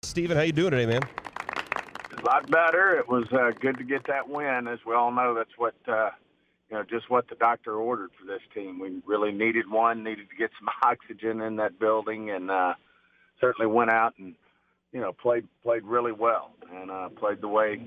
Steven, how you doing today, man? A lot better. It was good to get that win. As we all know, that's what just what the doctor ordered for this team. We really needed one, needed to get some oxygen in that building, and certainly went out and played really well and played the way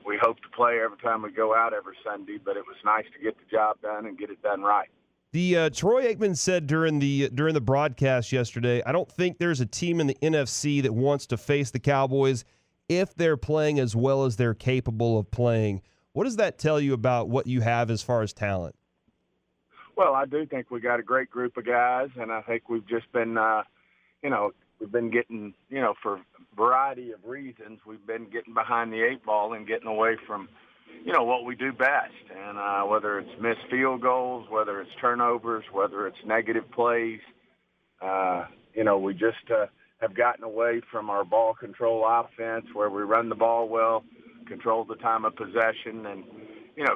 we hope to play every time we go out every Sunday. But it was nice to get the job done and get it done right. The Troy Aikman said during the broadcast yesterday, I don't think there's a team in the NFC that wants to face the Cowboys if they're playing as well as they're capable of playing. What does that tell you about what you have as far as talent? Well, I do think we got a great group of guys, and I think we've just been, we've been getting, for a variety of reasons, we've been getting behind the eight ball and getting away from, what we do best. And whether it's missed field goals, whether it's turnovers, whether it's negative plays, we just have gotten away from our ball control offense where we run the ball well, control the time of possession, and,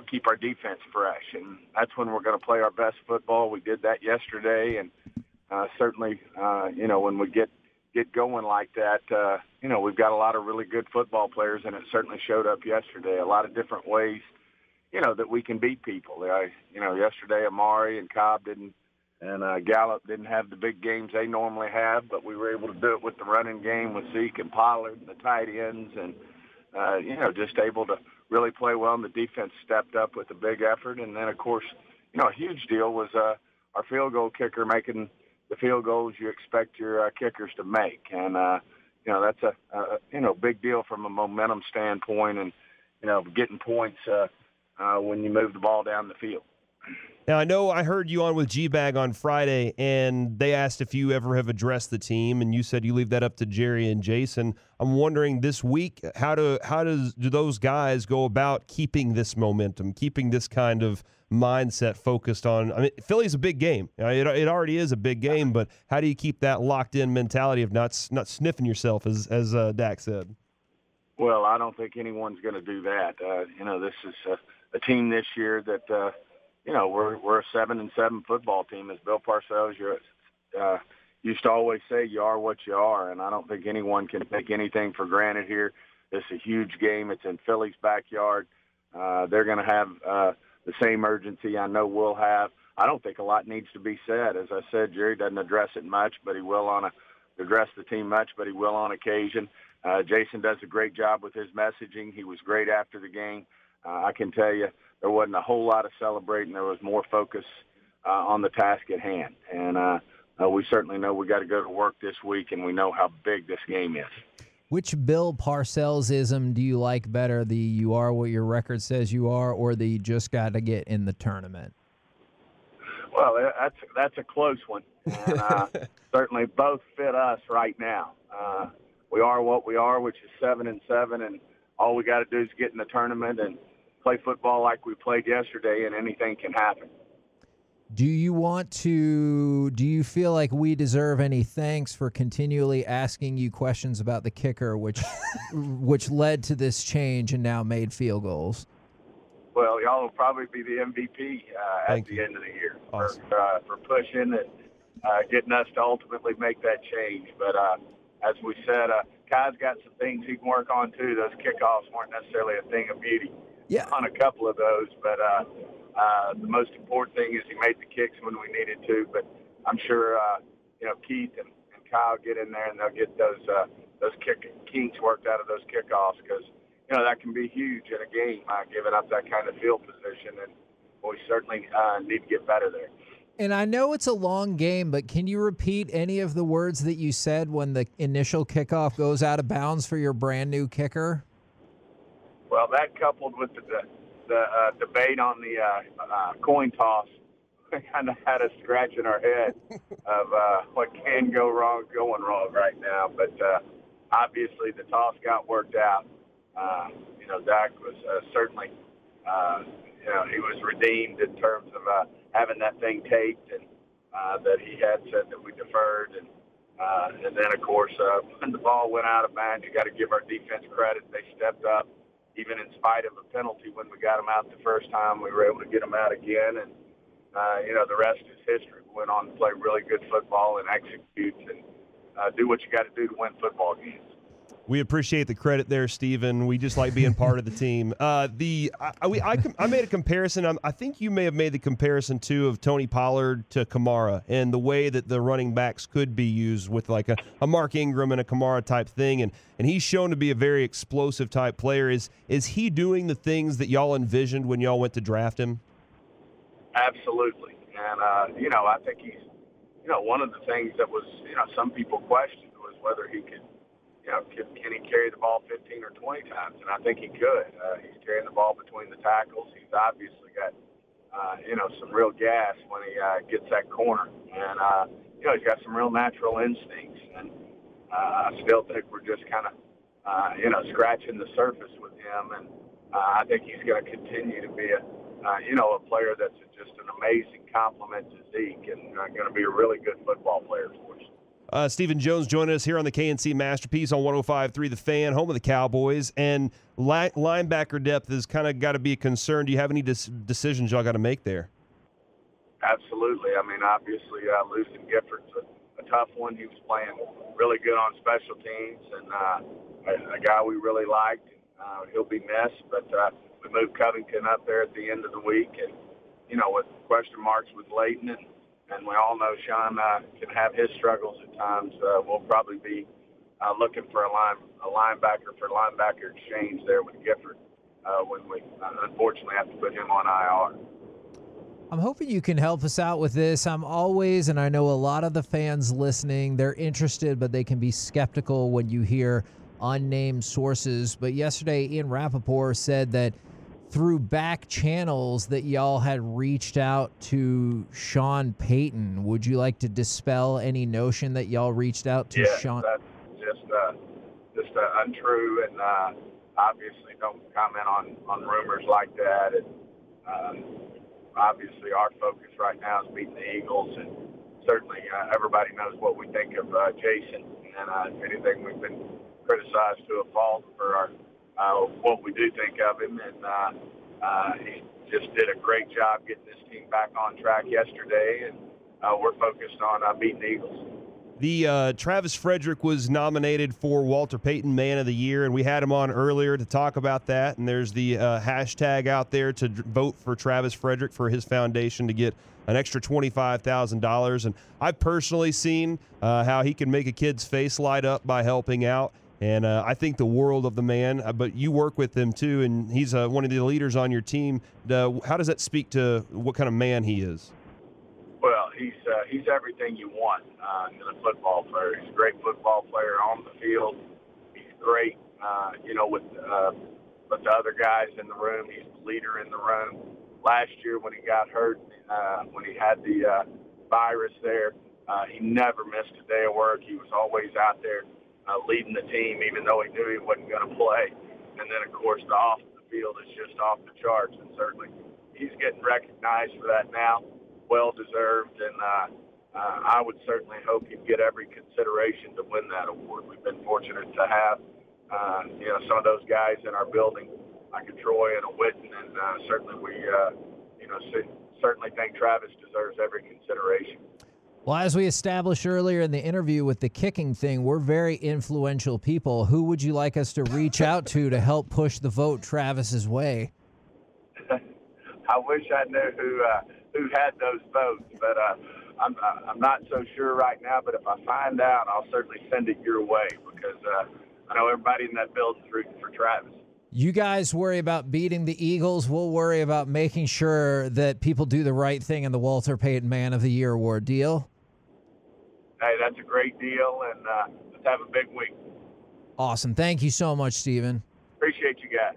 keep our defense fresh. And that's when we're going to play our best football. We did that yesterday, and certainly, when we get going like that, we've got a lot of really good football players, and it certainly showed up yesterday. A lot of different ways, that we can beat people. Yesterday Amari and Cobb didn't, and Gallup didn't have the big games they normally have, but we were able to do it with the running game with Zeke and Pollard and the tight ends, and just able to really play well. And the defense stepped up with a big effort. And then, of course, a huge deal was our field goal kicker making the field goals you expect your kickers to make. And, that's a big deal from a momentum standpoint and, getting points when you move the ball down the field. Now, I know I heard you on with G-Bag on Friday, and they asked if you ever have addressed the team, and you said you leave that up to Jerry and Jason. I'm wondering this week, how do those guys go about keeping this momentum, keeping this kind of mindset focused on? I mean, Philly's a big game. It already is a big game, but how do you keep that locked-in mentality of not sniffing yourself, as Dak said? Well, I don't think anyone's going to do that. This is a team this year that we're a 7-7 football team. As Bill Parcells used to always say, you are what you are, and I don't think anyone can take anything for granted here. This is a huge game. It's in Philly's backyard. They're going to have the same urgency I know we'll have. I don't think a lot needs to be said. As I said, Jerry doesn't address it much, but he will address the team much, but he will on occasion. Jason does a great job with his messaging. He was great after the game. I can tell you there wasn't a whole lot of celebrating. There was more focus on the task at hand. And we certainly know we got to go to work this week, and we know how big this game is. Which Bill Parcells-ism do you like better, the you are what your record says you are, or the just got to get in the tournament? Well, that's a close one. And certainly both fit us right now. We are what we are, which is 7-7, and all we got to do is get in the tournament and play football like we played yesterday, and anything can happen. Do you feel like we deserve any thanks for continually asking you questions about the kicker, which led to this change and now made field goals? Well, y'all will probably be the MVP at the end of the year for pushing and getting us to ultimately make that change. But as we said, Kai's got some things he can work on too. Those kickoffs weren't necessarily a thing of beauty. Yeah. On a couple of those, but the most important thing is he made the kicks when we needed to. But I'm sure Keith and Kyle get in there and they'll get those kinks worked out of those kickoffs, because that can be huge in a game, giving up that kind of field position, and we certainly need to get better there. And I know it's a long game, but can you repeat any of the words that you said when the initial kickoff goes out of bounds for your brand new kicker? Well, that coupled with the debate on the coin toss kind of had us scratching our head of what can go wrong going wrong right now. But obviously the toss got worked out. Dak was certainly, he was redeemed in terms of having that thing taped, and that he had said that we deferred. And then, of course, when the ball went out of bounds, you got to give our defense credit. They stepped up. Even in spite of a penalty when we got them out the first time, we were able to get them out again. And, the rest is history. We went on to play really good football and execute. And do what you got to do to win football games. We appreciate the credit there, Steven. We just like being part of the team. I made a comparison. I think you may have made the comparison, too, of Tony Pollard to Kamara and the way that the running backs could be used with like a Mark Ingram and a Kamara type thing. And he's shown to be a very explosive type player. Is he doing the things that y'all envisioned when y'all went to draft him? Absolutely. And, I think he's, one of the things that was, some people questioned was whether he could, can he carry the ball 15 or 20 times? And I think he could. He's carrying the ball between the tackles. He's obviously got, some real gas when he gets that corner. And, he's got some real natural instincts. And I still think we're just kind of, scratching the surface with him. And I think he's going to continue to be a player that's just an amazing compliment to Zeke and going to be a really good football player for us. Stephen Jones joining us here on the KNC Masterpiece on 105.3 The Fan, home of the Cowboys. And linebacker depth has kind of got to be a concern. Do you have any decisions y'all got to make there? Absolutely. I mean, obviously, losing Gifford's a tough one. He was playing really good on special teams and a guy we really liked. He'll be missed, but we moved Covington up there at the end of the week. And, with question marks with Leighton and we all know Sean can have his struggles at times. We'll probably be looking for a linebacker for linebacker exchange there with Gifford when we unfortunately have to put him on IR. I'm hoping you can help us out with this. I'm always, and I know a lot of the fans listening, they're interested, but they can be skeptical when you hear unnamed sources. But yesterday, Ian Rappaport said that through back channels that y'all had reached out to Sean Payton. Would you like to dispel any notion that y'all reached out to Sean? Yeah, that's just untrue, and obviously don't comment on rumors like that. And obviously our focus right now is beating the Eagles, and certainly everybody knows what we think of Jason. And if anything, we've been criticized to a fault for our what we do think of him, and he just did a great job getting this team back on track yesterday, and we're focused on beating the Eagles. The Travis Frederick was nominated for Walter Payton Man of the Year, and we had him on earlier to talk about that, and there's the hashtag out there to vote for Travis Frederick for his foundation to get an extra $25,000, and I've personally seen how he can make a kid's face light up by helping out. And I think the world of the man, but you work with him too, and he's one of the leaders on your team. How does that speak to what kind of man he is? Well, he's everything you want in a football player. He's a great football player on the field. He's great, with the other guys in the room. He's the leader in the room. Last year when he got hurt, when he had the virus there, he never missed a day of work. He was always out there leading the team, even though he knew he wasn't going to play. And then, of course, the off the field is just off the charts, and certainly he's getting recognized for that now, well-deserved, and I would certainly hope he'd get every consideration to win that award. We've been fortunate to have, some of those guys in our building, like a Troy and a Witten, and certainly we, certainly think Travis deserves every consideration. Well, as we established earlier in the interview with the kicking thing, we're very influential people. Who would you like us to reach out to help push the vote Travis's way? I wish I knew who had those votes, but I'm not so sure right now. But if I find out, I'll certainly send it your way because I know everybody in that building's rooting for Travis. You guys worry about beating the Eagles. We'll worry about making sure that people do the right thing in the Walter Payton Man of the Year award. Deal? Hey, that's a great deal, and let's have a big week. Awesome. Thank you so much, Steven. Appreciate you guys.